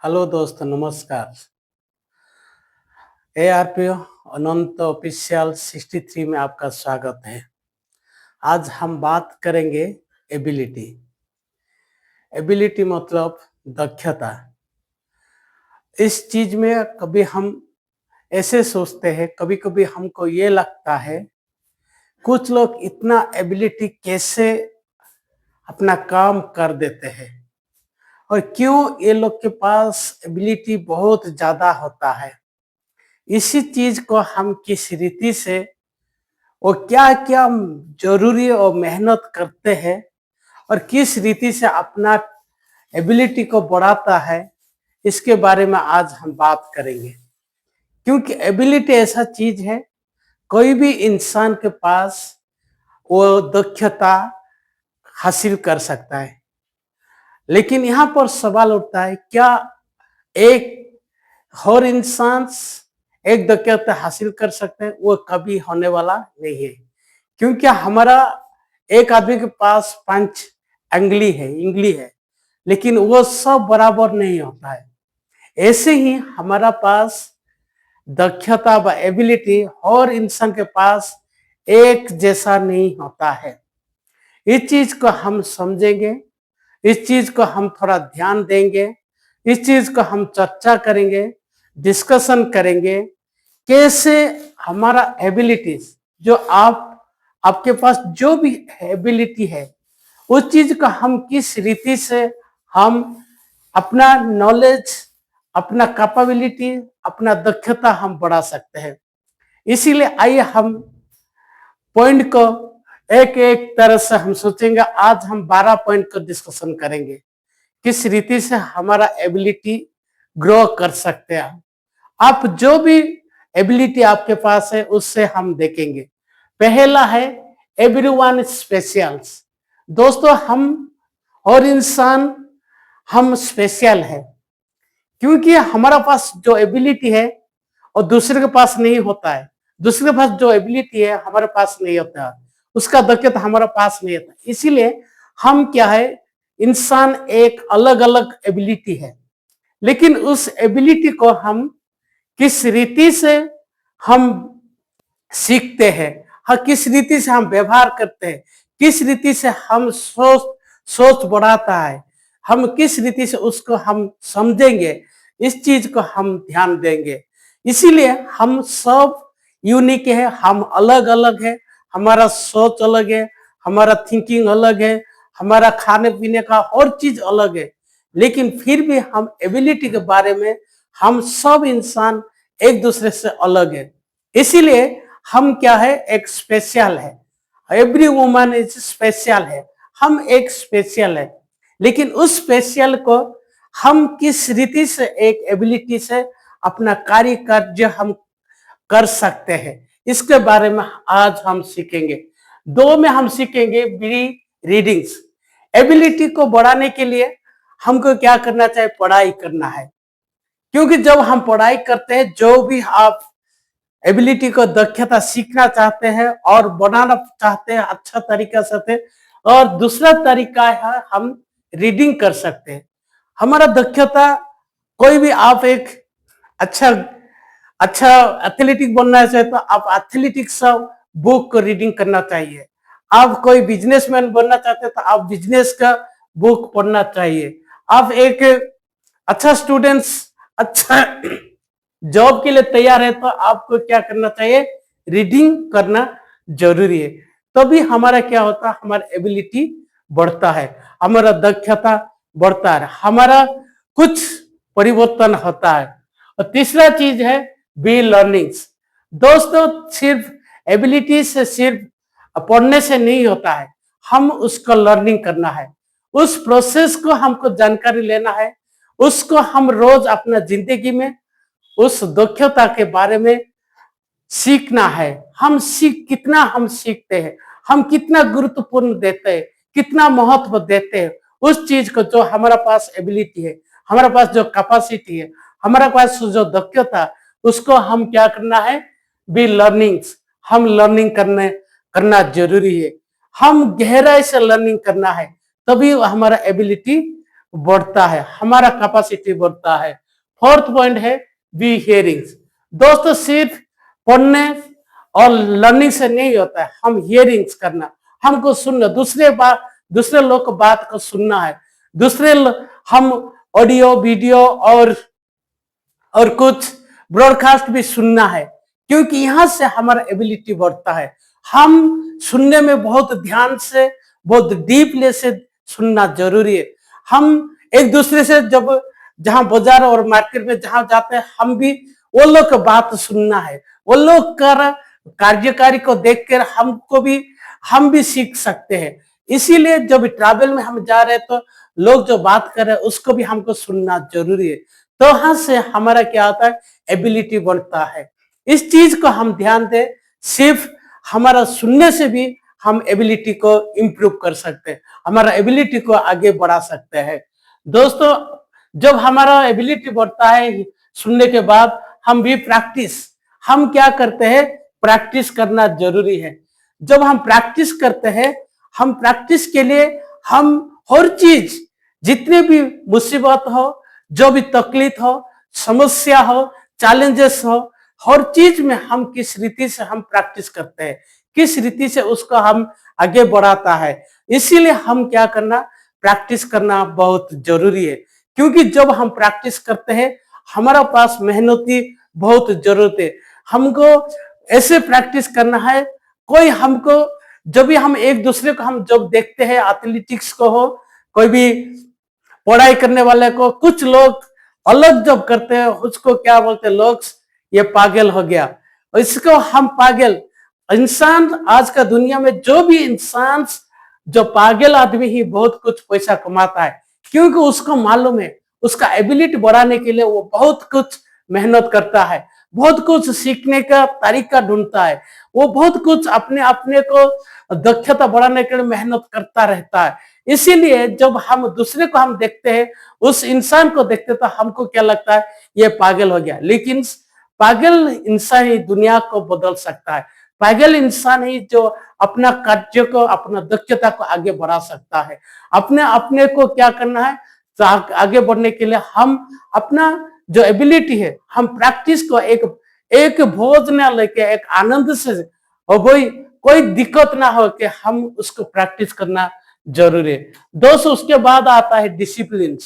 Hello दोस्त, नमस्कार। ARP अनंत official 63 में आपका स्वागत है। आज हम बात करेंगे एबिलिटी। एबिलिटी मतलब दक्षता। इस चीज में कभी हम ऐसे सोचते हैं, कभी कभी हमको ये लगता है कुछ लोग इतना एबिलिटी कैसे अपना काम कर देते हैं और क्यों ये लोग के पास एबिलिटी बहुत ज्यादा होता है। इसी चीज को हम किस रीति से और क्या क्या जरूरी और मेहनत करते हैं और किस रीति से अपना एबिलिटी को बढ़ाता है, इसके बारे में आज हम बात करेंगे। क्योंकि एबिलिटी ऐसा चीज है, कोई भी इंसान के पास वो दक्षता हासिल कर सकता है। लेकिन यहाँ पर सवाल उठता है, क्या एक हर इंसान एक दक्षता हासिल कर सकते हैं? वो कभी होने वाला नहीं है। क्योंकि हमारा एक आदमी के पास 5 इंगली है, लेकिन वो सब बराबर नहीं होता है। ऐसे ही हमारा पास दक्षता व एबिलिटी हर इंसान के पास एक जैसा नहीं होता है। इस चीज को हम समझेंगे, इस चीज को हम थोड़ा ध्यान देंगे, इस चीज को हम चर्चा करेंगे, डिस्कशन करेंगे कैसे हमारा एबिलिटीज जो आपके पास जो भी एबिलिटी है उस चीज को हम किस रीति से हम अपना नॉलेज, अपना कैपेबिलिटी, अपना दक्षता हम बढ़ा सकते हैं। इसीलिए आइए हम पॉइंट को एक एक तरह से हम सोचेंगे। आज हम 12 पॉइंट को डिस्कशन करेंगे, किस रीति से हमारा एबिलिटी ग्रो कर सकते हैं। आप जो भी एबिलिटी आपके पास है उससे हम देखेंगे। पहला है एवरीवन स्पेशल। दोस्तों, हम और इंसान हम स्पेशल है क्योंकि हमारा पास जो एबिलिटी है और दूसरे के पास नहीं होता है। दूसरे के पास जो एबिलिटी है हमारे पास नहीं होता है, उसका दक्षता हमारे पास नहीं होता। इसीलिए हम क्या है, इंसान एक अलग अलग एबिलिटी है, लेकिन उस एबिलिटी को हम किस रीति से हम सीखते हैं, हाँ, किस रीति से हम व्यवहार करते हैं, किस रीति से हम सोच बढ़ाता है, हम किस रीति से उसको हम समझेंगे, इस चीज को हम ध्यान देंगे। इसीलिए हम सब यूनिक है, हम अलग अलग है, हमारा सोच अलग है, हमारा थिंकिंग अलग है, हमारा खाने पीने का हर चीज अलग है। लेकिन फिर भी हम एबिलिटी के बारे में हम सब इंसान एक दूसरे से अलग है। इसीलिए हम क्या है, एक स्पेशल है। एवरी वुमन इज स्पेशल है, हम एक स्पेशल है। लेकिन उस स्पेशल को हम किस रीति से एक एबिलिटी से अपना कार्य हम कर सकते हैं, इसके बारे में आज हम सीखेंगे। 2 में हम सीखेंगे बी रीडिंग्स। एबिलिटी को बढ़ाने के लिए हमको क्या करना चाहिए, पढ़ाई करना है। क्योंकि जब हम पढ़ाई करते हैं, जो भी आप एबिलिटी को दक्षता सीखना चाहते हैं और बनाना चाहते हैं अच्छा तरीका से, और दूसरा तरीका है हम रीडिंग कर सकते हैं। हमारा दक्षता कोई भी, आप एक अच्छा अच्छा एथलेटिक बनना चाहे तो आप एथलेटिक्स बुक को रीडिंग करना चाहिए। आप कोई बिजनेसमैन बनना चाहते हैं तो आप बिजनेस का बुक पढ़ना चाहिए। आप एक अच्छा स्टूडेंट्स, अच्छा जॉब के लिए तैयार है तो आपको क्या करना चाहिए, रीडिंग करना जरूरी है। तभी हमारा क्या होता है, हमारा एबिलिटी बढ़ता है, हमारा दक्षता बढ़ता है, हमारा कुछ परिवर्तन होता है। और तीसरा चीज है बी लर्निंग्स। दोस्तों, सिर्फ एबिलिटी से, सिर्फ पढ़ने से नहीं होता है, हम उसको लर्निंग करना है। उस प्रोसेस को हमको जानकारी लेना है, उसको हम रोज अपना जिंदगी में उस दक्षता के बारे में सीखना है। कितना हम सीखते हैं, हम कितना गुरुत्वपूर्ण देते हैं, कितना महत्व देते हैं उस चीज को, जो हमारा पास एबिलिटी है, हमारा पास जो कैपेसिटी है, हमारा पास जो दक्षता, उसको हम क्या करना है, बी लर्निंग्स। हम लर्निंग करना जरूरी है। हम गहराई से लर्निंग करना है, तभी हमारा एबिलिटी बढ़ता है, हमारा कैपेसिटी बढ़ता है। फोर्थ पॉइंट है बी हियरिंग्स। दोस्तों सिर्फ पढ़ने और लर्निंग से नहीं होता है, हम हियरिंग्स करना, हमको सुनना, दूसरे लोग की बात को सुनना है, हम ऑडियो वीडियो और कुछ ब्रॉडकास्ट भी सुनना है, क्योंकि यहां से हमारा एबिलिटी बढ़ता है। हम सुनने में बहुत ध्यान से, बहुत डीपली से सुनना जरूरी है। हम एक दूसरे से जब जहां बाजार और मार्केट में जहां जाते हैं, हम भी वो लोग की बात सुनना है, वो लोग का कार्यकारी को देखकर हम भी सीख सकते हैं। इसीलिए जब ट्रैवल में हम जा रहे हैं तो लोग जो बात कर रहे हैं उसको भी हमको सुनना जरूरी है। तो यहां से हमारा क्या होता है, एबिलिटी बढ़ता है। इस चीज को हम ध्यान दें, सिर्फ हमारा सुनने से भी हम एबिलिटी को इम्प्रूव कर सकते हैं, हमारा एबिलिटी को आगे बढ़ा सकते हैं। दोस्तों जब हमारा एबिलिटी बढ़ता है सुनने के बाद, हम क्या करते हैं, प्रैक्टिस करना जरूरी है। जब हम प्रैक्टिस करते हैं, हम प्रैक्टिस के लिए हम हर चीज, जितने भी मुसीबत हो, जो भी तकलीफ हो, समस्या हो, चैलेंजेस हो, हर चीज में हम किस रीति से हम प्रैक्टिस करते हैं, किस रीति से उसको हम आगे बढ़ाता है। इसीलिए हम क्या करना, प्रैक्टिस करना बहुत जरूरी है। क्योंकि जब हम प्रैक्टिस करते हैं, हमारा पास मेहनत की बहुत जरूरत है। हमको ऐसे प्रैक्टिस करना है, कोई हमको जब भी हम एक दूसरे को हम जब देखते हैं, एथलेटिक्स को हो, कोई भी पढ़ाई करने वाले को, कुछ लोग अलग जब करते हैं उसको क्या बोलते हैं लोग, ये पागल हो गया, इसको हम पागल इंसान। आज का दुनिया में जो भी इंसान, जो पागल आदमी ही बहुत कुछ पैसा कमाता है, क्योंकि उसको मालूम है उसका एबिलिटी बढ़ाने के लिए वो बहुत कुछ मेहनत करता है, बहुत कुछ सीखने का तरीका ढूंढता है, वो बहुत कुछ अपने अपने को दक्षता बढ़ाने के लिए मेहनत करता रहता है। इसीलिए जब हम दूसरे को हम देखते हैं, उस इंसान को देखते तो हमको क्या लगता है, ये पागल हो गया। लेकिन पागल इंसान ही दुनिया को बदल सकता है, पागल इंसान ही जो अपना कार्य को, अपना दक्षता को आगे बढ़ा सकता है। अपने अपने को क्या करना है, तो आगे बढ़ने के लिए हम अपना जो एबिलिटी है, हम प्रैक्टिस को एक बोझ ना लेके, एक आनंद से, और कोई दिक्कत ना हो कि हम उसको प्रैक्टिस करना जरूरी है। दोस्तों उसके बाद आता है डिसिप्लिन।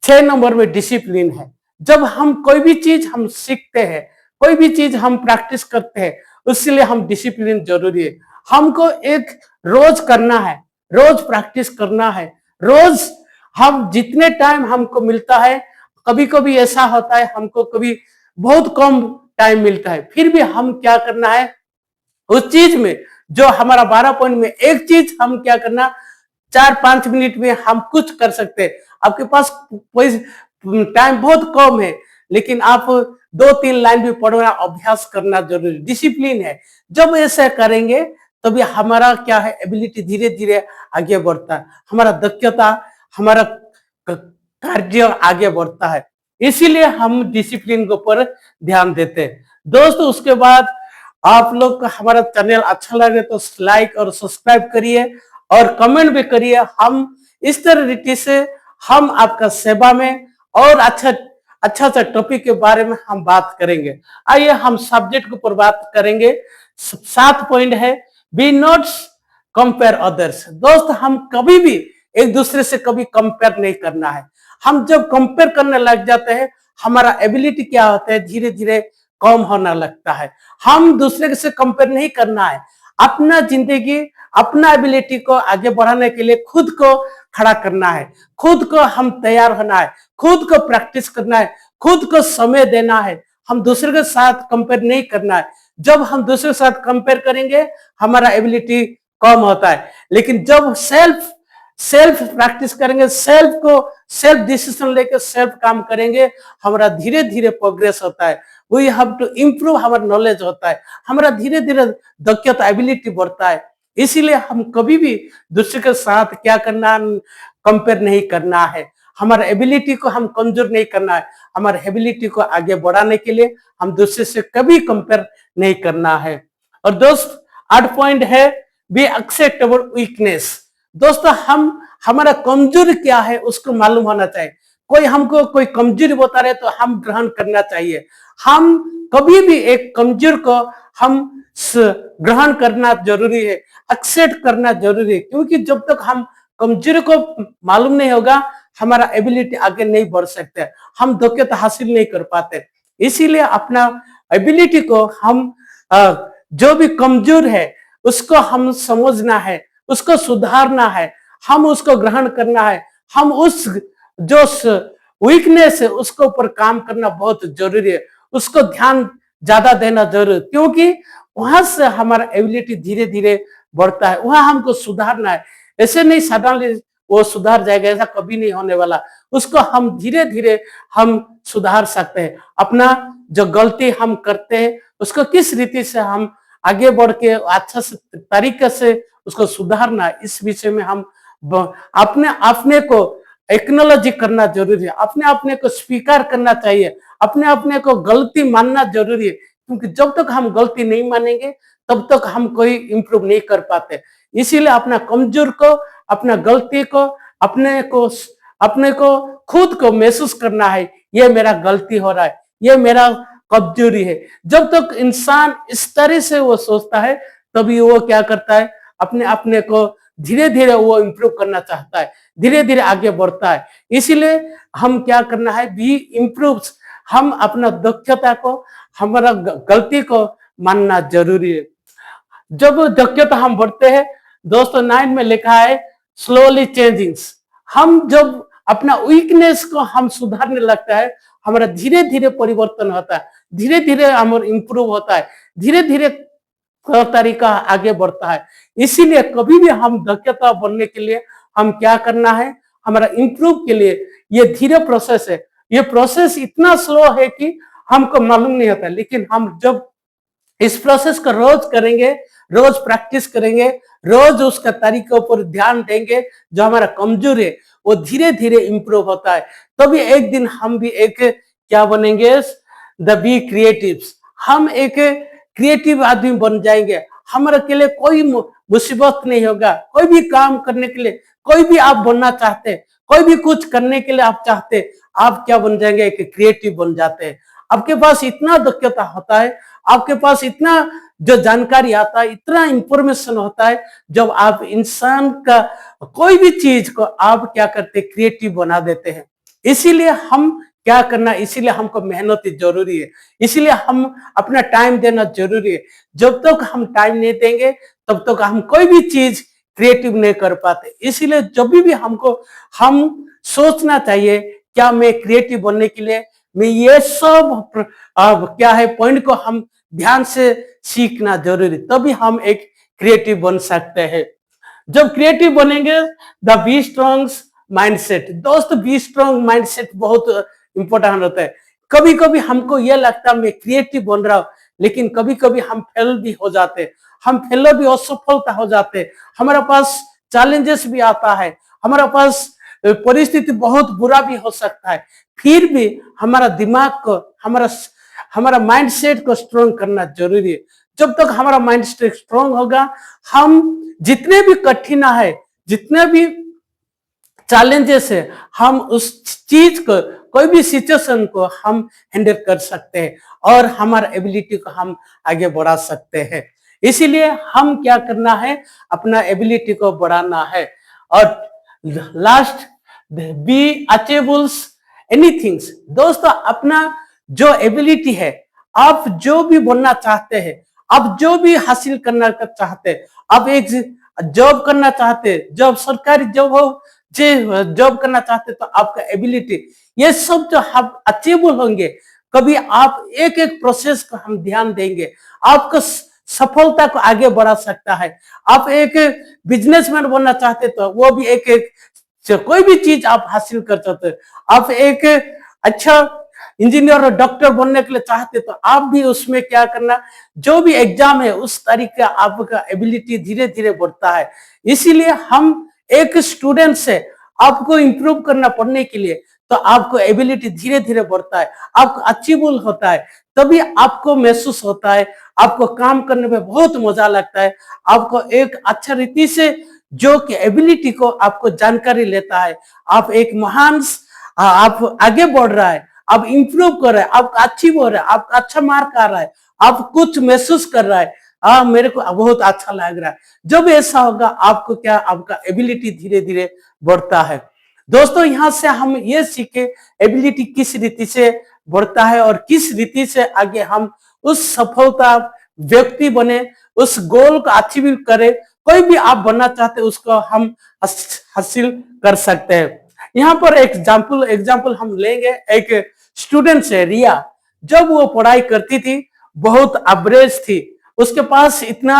6 नंबर में डिसिप्लिन है। जब हम कोई भी चीज हम सीखते हैं, कोई भी चीज हम प्रैक्टिस करते हैं, उसके लिए हम डिसिप्लिन जरूरी है। हमको एक रोज करना है, रोज प्रैक्टिस करना है, रोज हम जितने टाइम हमको मिलता है, कभी कभी ऐसा होता है हमको कभी बहुत कम टाइम मिलता है, फिर भी हम क्या करना है, उस चीज में जो हमारा 12 पॉइंट में एक चीज हम क्या करना, 4-5 मिनट में हम कुछ कर सकते हैं। आपके पास कोई टाइम बहुत कम है, लेकिन आप 2-3 लाइन भी पढ़ना अभ्यास करना जरूरी, डिसिप्लिन है। जब ऐसा करेंगे तभी हमारा क्या है, एबिलिटी धीरे धीरे आगे बढ़ता है, हमारा दक्षता, हमारा कार्य आगे बढ़ता है। इसीलिए हम डिसिप्लिन के ऊपर ध्यान देते हैं। दोस्तों उसके बाद आप लोग का हमारा चैनल अच्छा लगे तो लाइक और सब्सक्राइब करिए और कमेंट भी करिए। हम इस तरह से हम आपका सेवा में और अच्छा सा टॉपिक के बारे में हम बात करेंगे। आइए हम सब्जेक्ट के ऊपर बात करेंगे। 7 पॉइंट है, बी नॉट कंपेयर अदर्स। दोस्त हम कभी भी एक दूसरे से कभी कंपेयर नहीं करना है। हम जब कंपेयर करने लग जाते हैं, हमारा एबिलिटी क्या होता है, धीरे धीरे कम होने लगता है। हम दूसरे से कंपेयर नहीं करना है, अपना जिंदगी, अपना एबिलिटी को आगे बढ़ाने के लिए खुद को खड़ा करना है, खुद को हम तैयार होना है, खुद को प्रैक्टिस करना है, खुद को समय देना है। हम दूसरे के साथ कंपेयर नहीं करना है। जब हम दूसरे के साथ कंपेयर करेंगे, हमारा एबिलिटी कम होता है। लेकिन जब सेल्फ प्रैक्टिस करेंगे, सेल्फ डिसीजन लेकर सेल्फ काम करेंगे, हमारा धीरे धीरे प्रोग्रेस होता है। वी हैव टू इम्प्रूव हमारा नॉलेज होता है, हमारा धीरे धीरे दक्षता एबिलिटी बढ़ता है। इसीलिए हम कभी भी दूसरे के साथ क्या करना, कंपेयर नहीं करना है। हमारा एबिलिटी को हम कमजोर नहीं करना है, हमारे एबिलिटी को आगे बढ़ाने के लिए हम दूसरे से कभी कंपेयर नहीं करना है। और दोस्त 8 पॉइंट है, बी एक्सेप्ट अवर वीकनेस। दोस्तों हमारा कमजोरी क्या है उसको मालूम होना चाहिए। कोई हमको कोई कमजोरी बता रहे तो हम ग्रहण करना चाहिए। हम कभी भी एक कमजोर को हम ग्रहण करना जरूरी है, एक्सेप्ट करना जरूरी है, क्योंकि जब तक हम कमजोरी को मालूम नहीं होगा हमारा एबिलिटी आगे नहीं बढ़ सकते, हम दक्षता हासिल नहीं कर पाते। इसीलिए अपना एबिलिटी को हम जो भी कमजोर है उसको हम समझना है, उसको सुधारना है, हम उसको ग्रहण करना है, हम उस जो वीकनेस है उसके ऊपर काम करना बहुत जरूरी है, उसको ध्यान ज्यादा देना जरूरी, क्योंकि वहां से हमारा एबिलिटी धीरे धीरे बढ़ता है, वहां हमको सुधारना है। ऐसे नहीं सडनली वो सुधार जाएगा, ऐसा कभी नहीं होने वाला। उसको हम धीरे धीरे हम सुधार सकते हैं। अपना जो गलती हम करते हैं उसको किस रीति से हम आगे बढ़ के अच्छा से तरीके से उसको सुधारना, इस विषय में हम अपने अपने को एक्नोलॉजी करना जरूरी है, अपने अपने को स्वीकार करना चाहिए, अपने अपने को गलती मानना जरूरी है, क्योंकि जब तक हम गलती नहीं मानेंगे तब तक हम कोई इंप्रूव नहीं कर पाते। इसीलिए अपना कमजोर को, अपना गलती को, अपने को खुद को महसूस करना है, ये मेरा गलती हो रहा है, ये मेरा कमजोरी है। जब तक इंसान इस तरह से वो सोचता है तभी वो क्या करता है, अपने अपने को धीरे धीरे वो इंप्रूव करना चाहता है, धीरे धीरे आगे बढ़ता है। इसीलिए हम क्या करना है, बी इम्प्रूव, हम अपना दक्षता को, हमारा गलती को मानना जरूरी है। जब दक्षता हम बढ़ते हैं दोस्तों, 9 में लिखा है स्लोली चेंजिंग। हम जब अपना वीकनेस को हम सुधारने लगता है, हमारा धीरे धीरे परिवर्तन होता है, धीरे धीरे हमारा इंप्रूव होता है, धीरे धीरे तरीका आगे बढ़ता है। इसीलिए कभी भी हम दक्षता बनने के लिए हम क्या करना है, हमारा इंप्रूव के लिए ये धीरे प्रोसेस है। ये प्रोसेस इतना स्लो है कि हमको मालूम नहीं होता, लेकिन हम जब इस प्रोसेस को रोज करेंगे, रोज प्रैक्टिस करेंगे, रोज उसका तरीकों पर ध्यान देंगे, जो हमारा कमजोर है वो धीरे धीरे इंप्रूव होता है। तभी एक दिन हम भी एक क्या बनेंगे, द बी क्रिएटिव्स, हम एक क्रिएटिव आदमी बन जाएंगे। हमारे के लिए कोई मुसीबत नहीं होगा, कोई भी काम करने के लिए, कोई भी आप बनना चाहते, कोई भी कुछ करने के लिए आप चाहते, आप क्या बन जाएंगे, एक क्रिएटिव बन जाते हैं। आपके पास इतना दक्षता होता है, आपके पास इतना जो जानकारी आता है, इतना इंफॉर्मेशन होता है, जब आप इंसान का कोई भी चीज को आप क्या करते, क्रिएटिव बना देते हैं। इसीलिए हम क्या करना, इसीलिए हमको मेहनत जरूरी है, इसीलिए हम अपना टाइम देना जरूरी है। जब तक हम टाइम नहीं देंगे तब तक हम कोई भी चीज क्रिएटिव नहीं कर पाते। इसीलिए जब भी हमको हम सोचना चाहिए, क्या मैं क्रिएटिव बनने के लिए मैं ये सब क्या है पॉइंट को हम ध्यान से सीखना जरूरी, तभी हम एक क्रिएटिव बन सकते हैं। जब क्रिएटिव बनेंगे, द बी स्ट्रॉन्ग माइंडसेट। दोस्त, बी स्ट्रॉन्ग माइंडसेट बहुत इंपॉर्टेंट होता है। कभी कभी हमको यह लगता है मैं क्रिएटिव बन रहा हूं, लेकिन कभी कभी हम फेल भी हो जाते, हम फेल भी असफलता हो जाते, हमारे पास चैलेंजेस भी आता है, हमारे पास परिस्थिति बहुत बुरा भी हो सकता है। फिर भी हमारा दिमाग को, हमारा माइंडसेट को स्ट्रॉन्ग करना जरूरी है। जब तक हमारा माइंडसेट स्ट्रॉन्ग होगा, हम जितने भी कठिन है, जितने भी चैलेंजेस है, हम उस चीज को, कोई भी सिचुएशन को हम हैंडल कर सकते हैं और हमारा एबिलिटी को हम आगे बढ़ा सकते हैं। इसीलिए हम क्या करना है, अपना एबिलिटी को बढ़ाना है। और लास्ट, बी अचीवेबल्स एनीथिंग्स। दोस्तों, अपना जो एबिलिटी है, आप जो भी बनना चाहते हैं, आप जो भी हासिल करना चाहते हैं, आप एक जॉब करना चाहते, जॉब सरकारी जॉब हो, जॉब करना चाहते, तो आपका एबिलिटी, ये सब जो आप अचीवेबल होंगे, कभी आप एक एक प्रोसेस को हम ध्यान देंगे, आपको सफलता को आगे बढ़ा सकता है। आप एक बिजनेसमैन बनना चाहते तो वो भी एक एक कोई भी चीज आप हासिल कर सकते, आप एक अच्छा इंजीनियर और डॉक्टर बनने के लिए चाहते तो आप भी उसमें क्या करना, जो भी एग्जाम है उस तरीके आपका एबिलिटी धीरे धीरे बढ़ता है। इसीलिए हम एक स्टूडेंट से आपको इंप्रूव करना पढ़ने के लिए, तो आपको एबिलिटी धीरे धीरे बढ़ता है, आपको अचीवेबल होता है, तभी आपको महसूस होता है, आपको काम करने में बहुत मजा लगता है, आपको एक अच्छा रीति से जो कि एबिलिटी को आपको जानकारी लेता है। आप एक महान आप आगे बढ़ रहा है, आप इंप्रूव कर रहे हैं, आप अचीव हो रहा है, आपका अच्छा मार्क आ रहा है, आप कुछ महसूस कर रहा है, मेरे को बहुत अच्छा लग रहा है। जब ऐसा होगा आपको क्या, आपका एबिलिटी धीरे धीरे बढ़ता है। दोस्तों यहाँ से हम ये सीखे एबिलिटी किस रीति से बढ़ता है और किस रीति से आगे हम उस सफलता व्यक्ति बने, उस गोल को अचीव करे। कोई भी आप बनना चाहते उसको हम हासिल कर सकते हैं। यहाँ पर एग्जाम्पल हम लेंगे। एक स्टूडेंट है रिया, जब वो पढ़ाई करती थी बहुत एवरेज थी, उसके पास इतना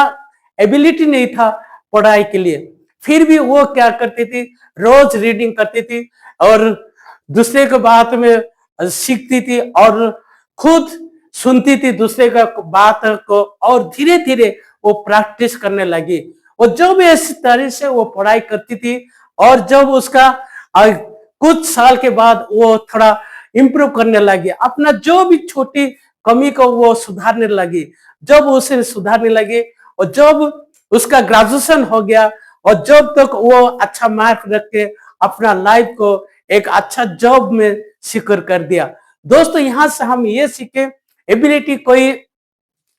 एबिलिटी नहीं था पढ़ाई के लिए, फिर भी वो क्या करती थी, रोज रीडिंग करती थी और दूसरे के बात में सीखती थी और खुद सुनती थी दूसरे का बात को और धीरे धीरे वो प्रैक्टिस करने लगी। और जब इस तरह से वो पढ़ाई करती थी और जब उसका कुछ साल के बाद वो थोड़ा इंप्रूव करने लगी, अपना जो भी छोटी कमी को वो सुधारने लगी, जब उसे सुधारने लगी और जब उसका ग्रेजुएशन हो गया और जब तक वो अच्छा मार्क रख के अपना लाइफ को एक अच्छा जॉब में सिक्योर कर दिया। दोस्तों यहाँ से हम ये सीखे एबिलिटी कोई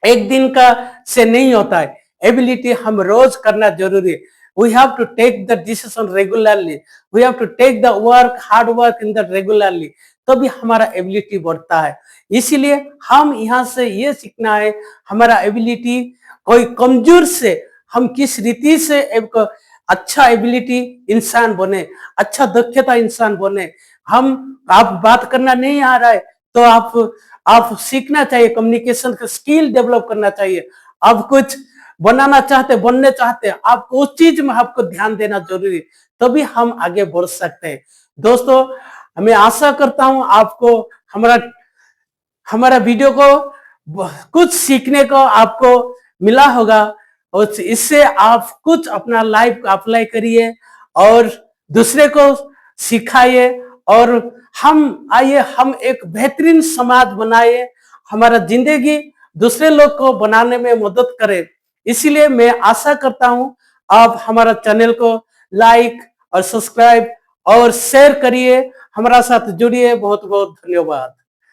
एक दिन का से नहीं होता है, एबिलिटी हम रोज करना जरूरी है। We have to take the decision regularly. We have to take the hard work in the regularly. तभी हमारा एबिलिटी बढ़ता है। इसीलिए हम यहाँ से ये सीखना है, हमारा एबिलिटी कोई कमजोर से हम किस रीति से एक अच्छा एबिलिटी इंसान बने, अच्छा दक्षता इंसान बने। आप बात करना नहीं आ रहा है तो आप सीखना चाहिए, कम्युनिकेशन का स्किल डेवलप करना चाहिए। आप कुछ बनना चाहते हैं, आपको उस चीज में आपको ध्यान देना जरूरी है, तभी हम आगे बढ़ सकते हैं। दोस्तों मैं आशा करता हूं आपको हमारा वीडियो को कुछ सीखने को आपको मिला होगा और इससे आप कुछ अपना लाइफ अप्लाई करिए और दूसरे को सिखाइए और हम एक बेहतरीन समाज बनाए, हमारा जिंदगी दूसरे लोग को बनाने में मदद करें। इसीलिए मैं आशा करता हूं आप हमारा चैनल को लाइक और सब्सक्राइब और शेयर करिए, हमारा साथ जुड़िए। बहुत बहुत धन्यवाद।